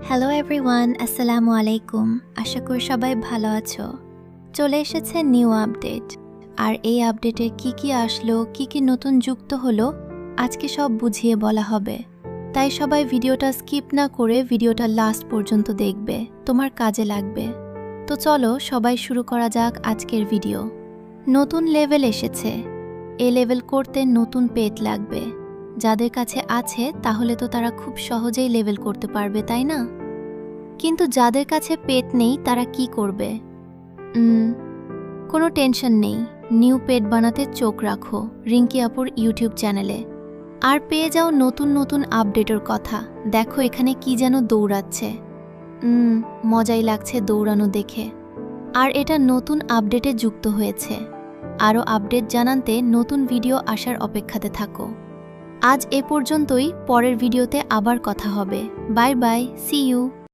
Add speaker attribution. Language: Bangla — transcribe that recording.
Speaker 1: হ্যালো এভরিওয়ান, আসসালামু আলাইকুম। আশা করি সবাই ভালো আছো। চলে এসেছে নিউ আপডেট। আর এই আপডেটে কি কি আসলো, কি কি নতুন যুক্ত হলো, আজকে সব বুঝিয়ে বলা হবে। তাই সবাই ভিডিওটা স্কিপ না করে ভিডিওটা লাস্ট পর্যন্ত দেখবে, তোমার কাজে লাগবে। তো চলো সবাই শুরু করা যাক আজকের ভিডিও। নতুন লেভেল এসেছে। এই লেভেল করতে নতুন পেট লাগবে। যাদের কাছে আছে তাহলে তো তারা খুব সহজেই লেভেল করতে পারবে, তাই না? কিন্তু যাদের কাছে পেট নেই তারা কি করবে? কোনো টেনশন নেই, নিউ পেট বানাতে চোখ রাখো রিঙ্কি আপুর ইউটিউব চ্যানেলে। আর পেয়ে যাও নতুন নতুন আপডেটের কথা। দেখো এখানে কি যেন দৌড়াচ্ছে। মজাই লাগছে দৌড়ানো দেখে। আর এটা নতুন আপডেটে যুক্ত হয়েছে। আরও আপডেট জানাতে নতুন ভিডিও আসার অপেক্ষাতে থাকো। আজ এ পর্যন্তই, পরের ভিডিওতে আবার কথা হবে। Bye bye, see you.